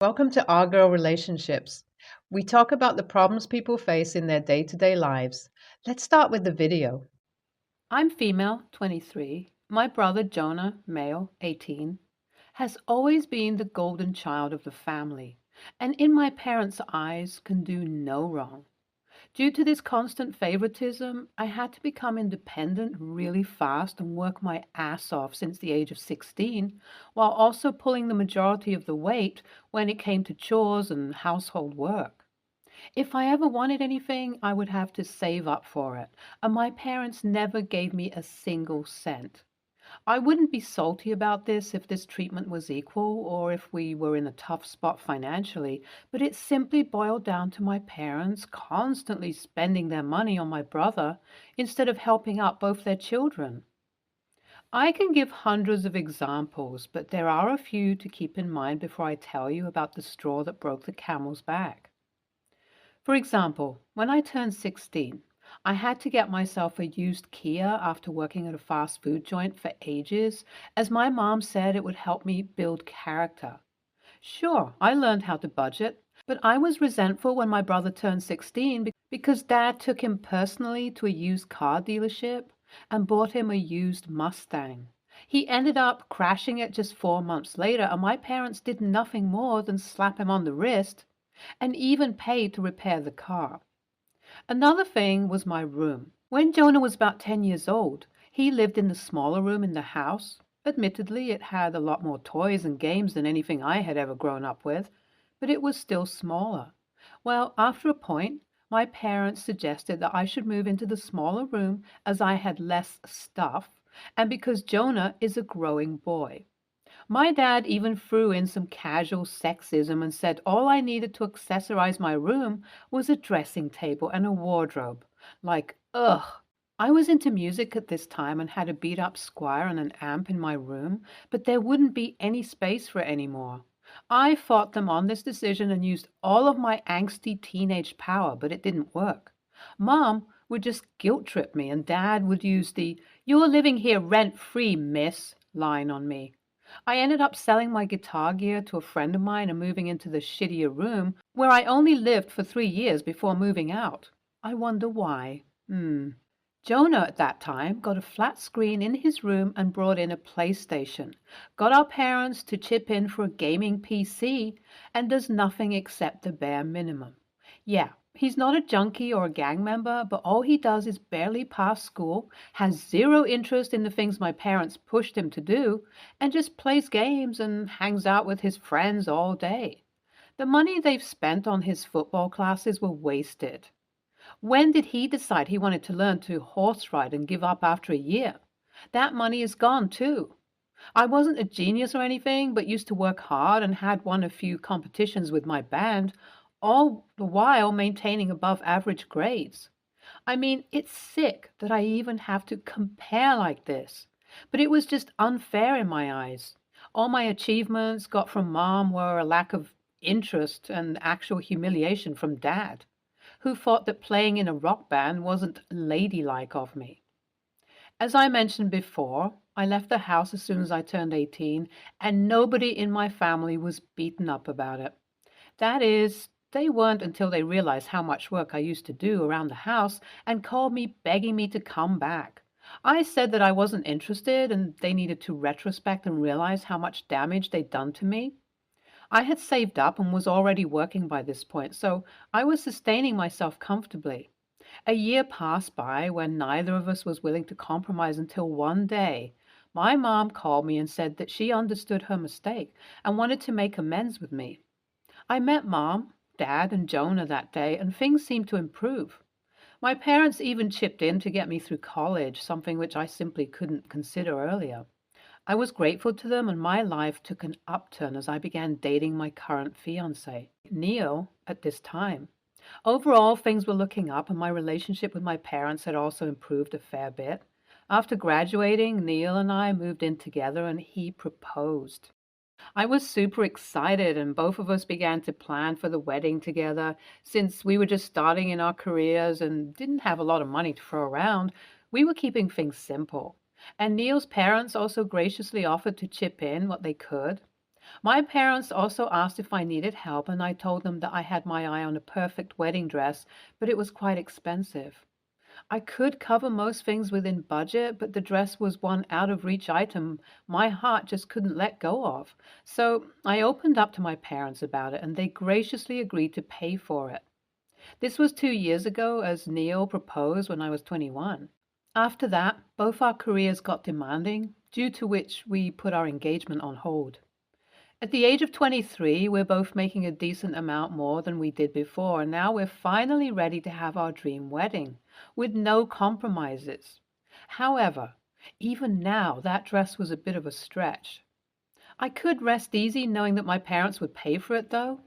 Welcome to Our Girl Relationships. We talk about the problems people face in their day to day lives. Let's start with the video. I'm female, 23. My brother Jonah, male, 18, has always been the golden child of the family, and in my parents' eyes can do no wrong. Due to this constant favoritism, I had to become independent really fast and work my ass off since the age of 16, while also pulling the majority of the weight when it came to chores and household work. If I ever wanted anything, I would have to save up for it, and my parents never gave me a single cent. I wouldn't be salty about this if this treatment was equal or if we were in a tough spot financially, but it simply boiled down to my parents constantly spending their money on my brother instead of helping out both their children. I can give hundreds of examples, but there are a few to keep in mind before I tell you about the straw that broke the camel's back. For example, when I turned 16, I had to get myself a used Kia after working at a fast food joint for ages, as my mom said it would help me build character. Sure, I learned how to budget, but I was resentful when my brother turned 16 because dad took him personally to a used car dealership and bought him a used Mustang. He ended up crashing it just 4 months later, and my parents did nothing more than slap him on the wrist and even paid to repair the car. Another thing was my room. When Jonah was about 10 years old, he lived in the smaller room in the house. Admittedly, it had a lot more toys and games than anything I had ever grown up with, but it was still smaller. Well, after a point, my parents suggested that I should move into the smaller room as I had less stuff and because Jonah is a growing boy. My dad even threw in some casual sexism and said all I needed to accessorize my room was a dressing table and a wardrobe. Like, ugh. I was into music at this time and had a beat up Squire and an amp in my room, but there wouldn't be any space for it anymore. I fought them on this decision and used all of my angsty teenage power, but it didn't work. Mom would just guilt trip me, and Dad would use the "You're living here rent free, miss" line on me. I ended up selling my guitar gear to a friend of mine and moving into the shittier room where I only lived for 3 years before moving out. I wonder why. Jonah at that time got a flat screen in his room and brought in a PlayStation, got our parents to chip in for a gaming PC, and does nothing except the bare minimum. Yeah, he's not a junkie or a gang member, but all he does is barely pass school, has zero interest in the things my parents pushed him to do, and just plays games and hangs out with his friends all day. The money they've spent on his football classes were wasted. When did he decide he wanted to learn to horse ride and give up after a year? That money is gone too. I wasn't a genius or anything, but used to work hard and had won a few competitions with my band, all the while maintaining above average grades. I mean, it's sick that I even have to compare like this, but it was just unfair in my eyes. All my achievements got from mom were a lack of interest and actual humiliation from dad, who thought that playing in a rock band wasn't ladylike of me. As I mentioned before, I left the house as soon as I turned 18, and nobody in my family was beaten up about it. That is, they weren't until they realized how much work I used to do around the house and called me begging me to come back. I said that I wasn't interested and they needed to retrospect and realize how much damage they'd done to me. I had saved up and was already working by this point, so I was sustaining myself comfortably. A year passed by when neither of us was willing to compromise until one day my mom called me and said that she understood her mistake and wanted to make amends with me. I met mom, dad, and Jonah that day, and things seemed to improve. My parents even chipped in to get me through college, something which I simply couldn't consider earlier. I was grateful to them, and my life took an upturn as I began dating my current fiance, Neil, at this time. Overall, things were looking up, and my relationship with my parents had also improved a fair bit. After graduating, Neil and I moved in together, and he proposed. I was super excited, and both of us began to plan for the wedding together. Since we were just starting in our careers and didn't have a lot of money to throw around, we were keeping things simple. And Neil's parents also graciously offered to chip in what they could. My parents also asked if I needed help, and I told them that I had my eye on a perfect wedding dress, but it was quite expensive. I could cover most things within budget, but the dress was one out of reach item my heart just couldn't let go of. So I opened up to my parents about it, and they graciously agreed to pay for it. This was 2 years ago, as Neil proposed when I was 21. After that, both our careers got demanding, due to which we put our engagement on hold. At the age of 23, we're both making a decent amount more than we did before, and now we're finally ready to have our dream wedding, with no compromises. However, even now, that dress was a bit of a stretch. I could rest easy knowing that my parents would pay for it, though.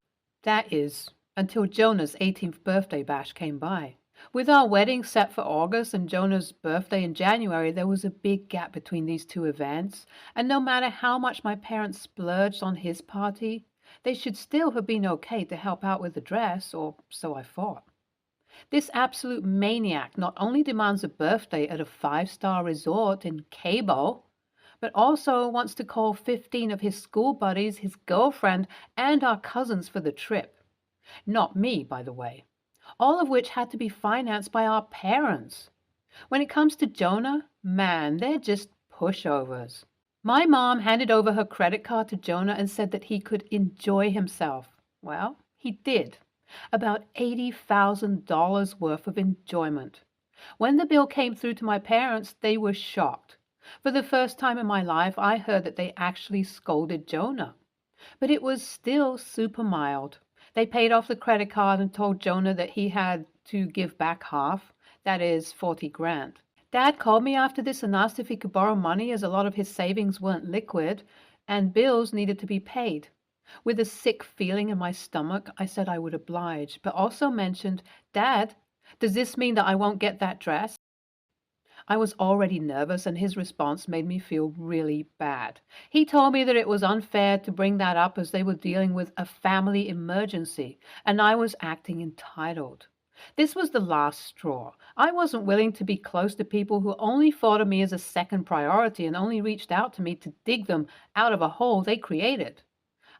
That is, until Jonah's 18th birthday bash came by. With our wedding set for August and Jonah's birthday in January, there was a big gap between these two events, and no matter how much my parents splurged on his party, they should still have been okay to help out with the dress, or so I thought. This absolute maniac not only demands a birthday at a five-star resort in Cabo, but also wants to call 15 of his school buddies, his girlfriend, and our cousins for the trip. Not me, by the way. All of which had to be financed by our parents. When it comes to Jonah, man, they're just pushovers. My mom handed over her credit card to Jonah and said that he could enjoy himself. Well, he did. About $80,000 worth of enjoyment. When the bill came through to my parents, they were shocked. For the first time in my life, I heard that they actually scolded Jonah. But it was still super mild. They paid off the credit card and told Jonah that he had to give back half, that is 40 grand. Dad called me after this and asked if he could borrow money as a lot of his savings weren't liquid and bills needed to be paid. With a sick feeling in my stomach, I said I would oblige, but also mentioned, Dad, does this mean that I won't get that dress? I was already nervous, and his response made me feel really bad. He told me that it was unfair to bring that up as they were dealing with a family emergency, and I was acting entitled. This was the last straw. I wasn't willing to be close to people who only thought of me as a second priority and only reached out to me to dig them out of a hole they created.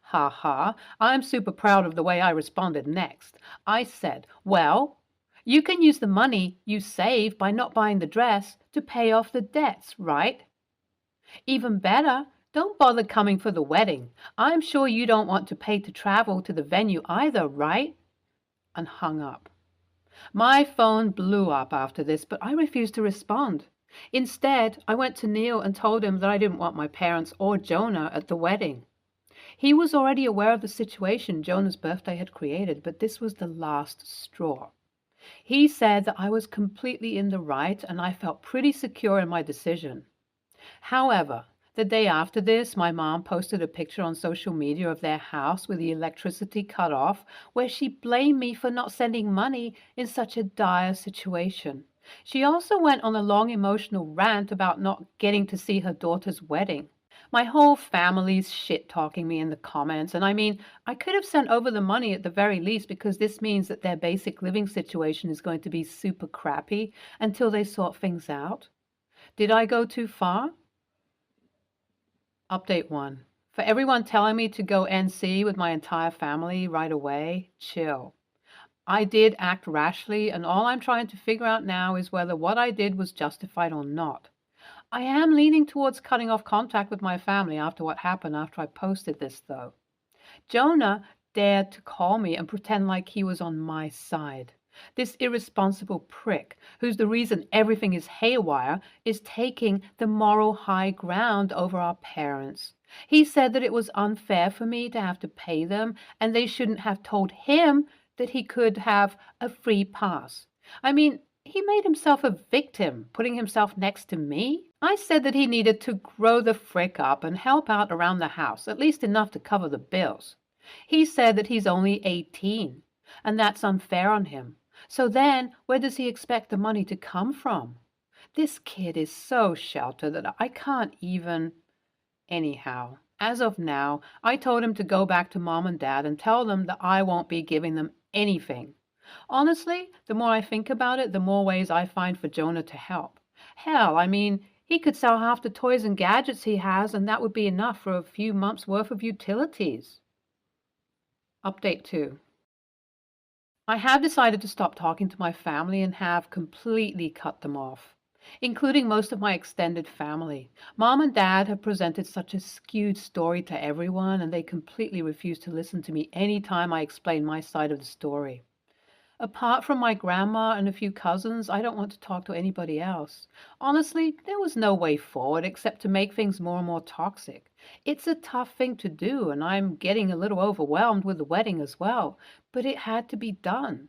Ha ha, I'm super proud of the way I responded next. I said, well, you can use the money you save by not buying the dress to pay off the debts, right? Even better, don't bother coming for the wedding. I'm sure you don't want to pay to travel to the venue either, right? And hung up. My phone blew up after this, but I refused to respond. Instead, I went to Neil and told him that I didn't want my parents or Jonah at the wedding. He was already aware of the situation Jonah's birthday had created, but this was the last straw. He said that I was completely in the right, and I felt pretty secure in my decision. However, the day after this, my mom posted a picture on social media of their house with the electricity cut off, where she blamed me for not sending money in such a dire situation. She also went on a long emotional rant about not getting to see her daughter's wedding. My whole family's shit-talking me in the comments, and I mean, I could have sent over the money at the very least because this means that their basic living situation is going to be super crappy until they sort things out. Did I go too far? Update 1. For everyone telling me to go NC with my entire family right away, chill. I did act rashly, and all I'm trying to figure out now is whether what I did was justified or not. I am leaning towards cutting off contact with my family after what happened after I posted this, though. Jonah dared to call me and pretend like he was on my side. This irresponsible prick, who's the reason everything is haywire, is taking the moral high ground over our parents. He said that it was unfair for me to have to pay them, and they shouldn't have told him that he could have a free pass. I mean, he made himself a victim, putting himself next to me. I said that he needed to grow the frick up and help out around the house, at least enough to cover the bills. He said that he's only 18, and that's unfair on him. So then, where does he expect the money to come from? This kid is so sheltered that I can't even... Anyhow, as of now, I told him to go back to Mom and Dad and tell them that I won't be giving them anything. Honestly, the more I think about it, the more ways I find for Jonah to help. Hell, I mean, He could sell half the toys and gadgets he has, and that would be enough for a few months' worth of utilities. Update 2. I have decided to stop talking to my family and have completely cut them off, including most of my extended family. Mom and Dad have presented such a skewed story to everyone, and they completely refuse to listen to me anytime I explain my side of the story. Apart from my grandma and a few cousins, I don't want to talk to anybody else. Honestly, there was no way forward except to make things more and more toxic. It's a tough thing to do, and I'm getting a little overwhelmed with the wedding as well, but it had to be done.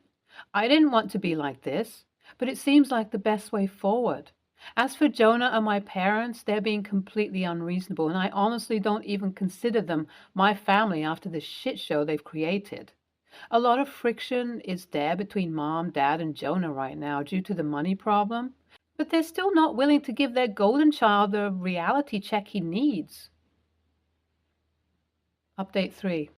I didn't want to be like this, but it seems like the best way forward. As for Jonah and my parents, they're being completely unreasonable, and I honestly don't even consider them my family after the shit show they've created. A lot of friction is there between Mom, Dad, and Jonah right now due to the money problem, but they're still not willing to give their golden child the reality check he needs. Update 3.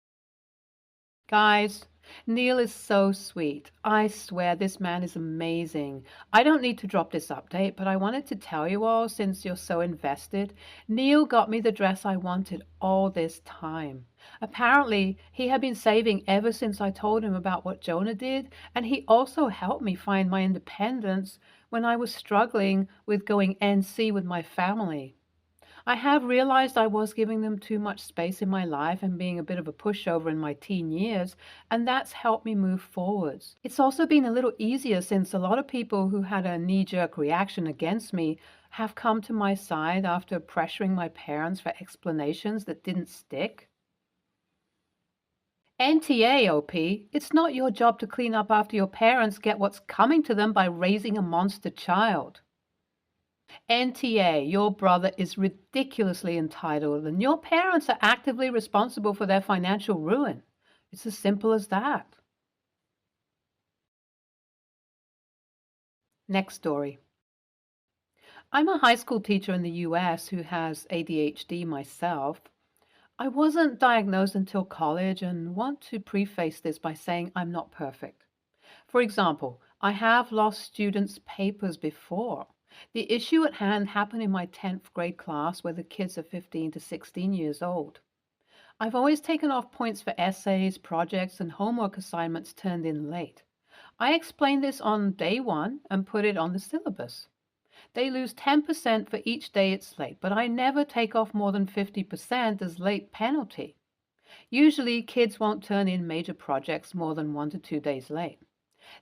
Guys, Neil is so sweet. I swear this man is amazing. I don't need to drop this update, but I wanted to tell you all since you're so invested. Neil got me the dress I wanted all this time. Apparently, he had been saving ever since I told him about what Jonah did, and he also helped me find my independence when I was struggling with going NC with my family. I have realized I was giving them too much space in my life and being a bit of a pushover in my teen years, and that's helped me move forwards. It's also been a little easier since a lot of people who had a knee-jerk reaction against me have come to my side after pressuring my parents for explanations that didn't stick. NTA, OP, it's not your job to clean up after your parents get what's coming to them by raising a monster child. NTA, your brother is ridiculously entitled, and your parents are actively responsible for their financial ruin. It's as simple as that. Next story. I'm a high school teacher in the US who has ADHD myself. I wasn't diagnosed until college and want to preface this by saying I'm not perfect. For example, I have lost students' papers before. The issue at hand happened in my 10th grade class where the kids are 15 to 16 years old. I've always taken off points for essays, projects, and homework assignments turned in late. I explained this on day 1 and put it on the syllabus. They lose 10% for each day it's late, but I never take off more than 50% as late penalty. Usually, kids won't turn in major projects more than 1 to 2 days late.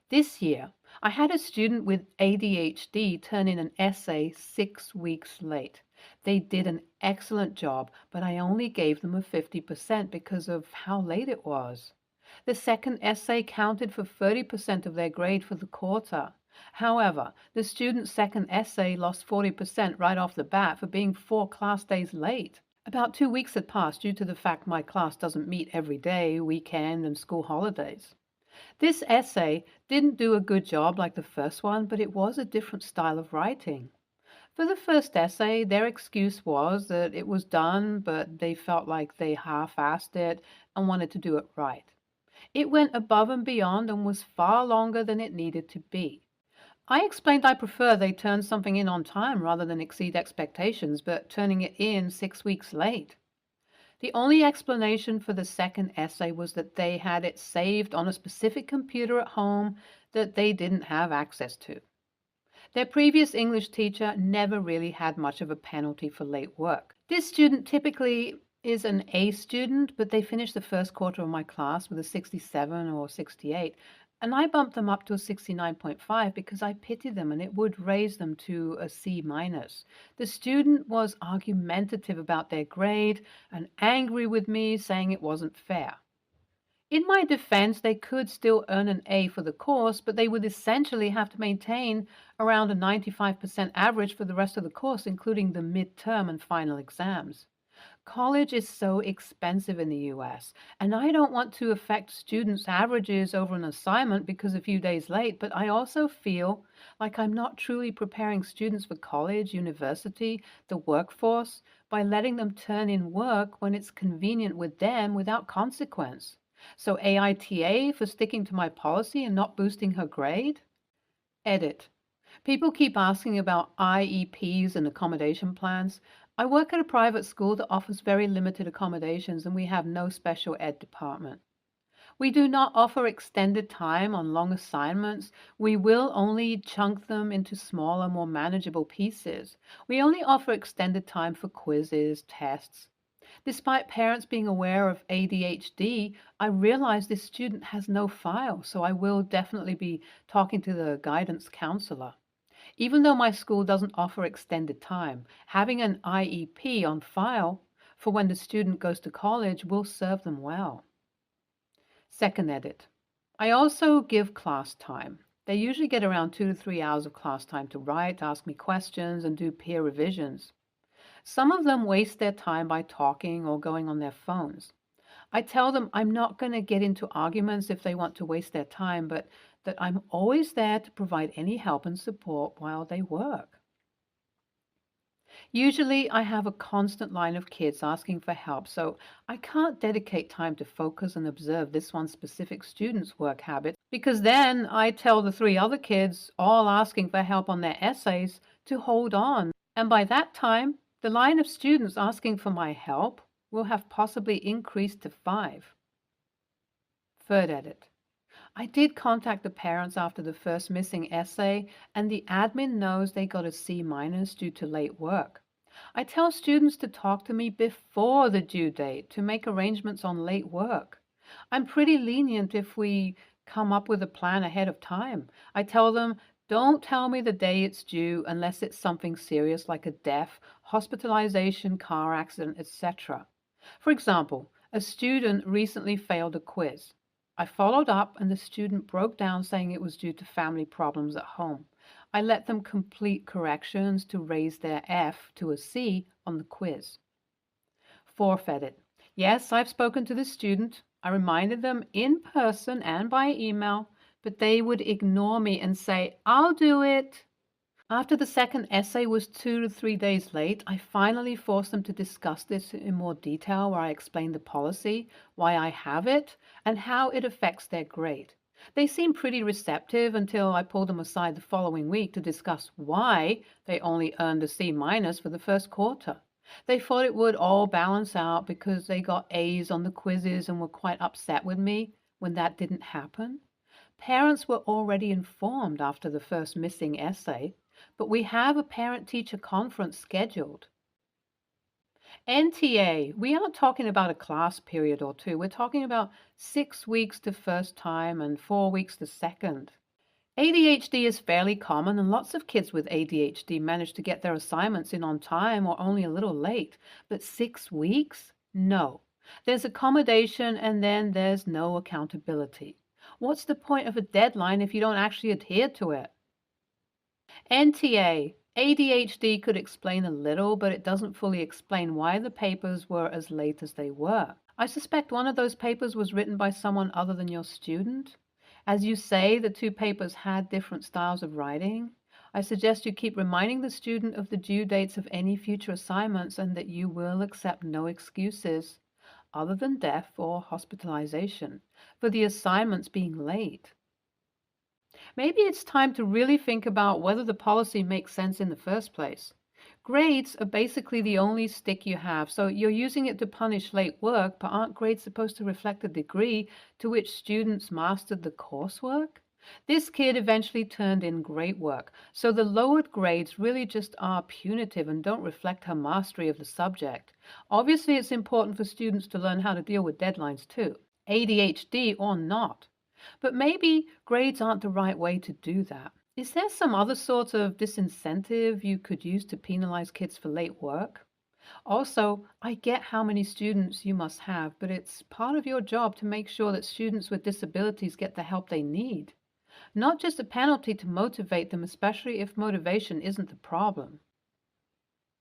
This year, I had a student with ADHD turn in an essay 6 weeks late. They did an excellent job, but I only gave them a 50% because of how late it was. The second essay counted for 30% of their grade for the quarter. However, the student's second essay lost 40% right off the bat for being 4 class days late. About 2 weeks had passed due to the fact my class doesn't meet every day, weekend, and school holidays. This essay didn't do a good job like the first one, but it was a different style of writing. For the first essay, their excuse was that it was done, but they felt like they half-assed it and wanted to do it right. It went above and beyond and was far longer than it needed to be. I explained I prefer they turn something in on time rather than exceed expectations, but turning it in 6 weeks late. The only explanation for the second essay was that they had it saved on a specific computer at home that they didn't have access to. Their previous English teacher never really had much of a penalty for late work. This student typically is an A student, but they finished the first quarter of my class with a 67 or 68, and I bumped them up to a 69.5 because I pitied them and it would raise them to a C minus. The student was argumentative about their grade and angry with me, saying it wasn't fair. In my defense, they could still earn an A for the course, but they would essentially have to maintain around a 95% average for the rest of the course, including the midterm and final exams. College is so expensive in the US, and I don't want to affect students' averages over an assignment because a few days late, but I also feel like I'm not truly preparing students for college, university, the workforce, by letting them turn in work when it's convenient with them without consequence. So AITA for sticking to my policy and not boosting her grade? Edit. People keep asking about IEPs and accommodation plans. I work at a private school that offers very limited accommodations, and we have no special ed department. We do not offer extended time on long assignments. We will only chunk them into smaller, more manageable pieces. We only offer extended time for quizzes, tests. Despite parents being aware of ADHD, I realize this student has no file, so I will definitely be talking to the guidance counselor. Even though my school doesn't offer extended time, having an IEP on file for when the student goes to college will serve them well. Second edit. I also give class time. They usually get around 2 to 3 hours of class time to write, ask me questions, and do peer revisions. Some of them waste their time by talking or going on their phones. I tell them I'm not going to get into arguments if they want to waste their time, but that I'm always there to provide any help and support while they work. Usually, I have a constant line of kids asking for help, so I can't dedicate time to focus and observe this one specific student's work habits because then I tell the 3 other kids, all asking for help on their essays, to hold on. And by that time, the line of students asking for my help will have possibly increased to 5. Third edit. I did contact the parents after the first missing essay, and the admin knows they got a C- due to late work. I tell students to talk to me before the due date to make arrangements on late work. I'm pretty lenient if we come up with a plan ahead of time. I tell them, don't tell me the day it's due unless it's something serious like a death, hospitalization, car accident, etc. For example, a student recently failed a quiz. I followed up and the student broke down saying it was due to family problems at home. I let them complete corrections to raise their F to a C on the quiz. Fourth edit. Yes, I've spoken to the student. I reminded them in person and by email, but they would ignore me and say, I'll do it. After the second essay was 2 to 3 days late, I finally forced them to discuss this in more detail, where I explained the policy, why I have it, and how it affects their grade. They seemed pretty receptive until I pulled them aside the following week to discuss why they only earned a C- for the first quarter. They thought it would all balance out because they got A's on the quizzes and were quite upset with me when that didn't happen. Parents were already informed after the first missing essay, but we have a parent-teacher conference scheduled. NTA, we aren't talking about a class period or two. We're talking about 6 weeks the first time and 4 weeks the second. ADHD is fairly common, and lots of kids with ADHD manage to get their assignments in on time or only a little late. But 6 weeks? No. There's accommodation and then there's no accountability. What's the point of a deadline if you don't actually adhere to it? NTA, ADHD could explain a little, but it doesn't fully explain why the papers were as late as they were. I suspect one of those papers was written by someone other than your student. As you say, the 2 papers had different styles of writing. I suggest you keep reminding the student of the due dates of any future assignments and that you will accept no excuses, other than death or hospitalization, for the assignments being late. Maybe it's time to really think about whether the policy makes sense in the first place. Grades are basically the only stick you have, so you're using it to punish late work, but aren't grades supposed to reflect the degree to which students mastered the coursework? This kid eventually turned in great work, so the lowered grades really just are punitive and don't reflect her mastery of the subject. Obviously, it's important for students to learn how to deal with deadlines too, ADHD or not. But maybe grades aren't the right way to do that. Is there some other sort of disincentive you could use to penalize kids for late work? Also, I get how many students you must have, but it's part of your job to make sure that students with disabilities get the help they need, not just a penalty to motivate them, especially if motivation isn't the problem.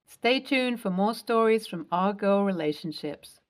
Stay tuned for more stories from our girl relationships.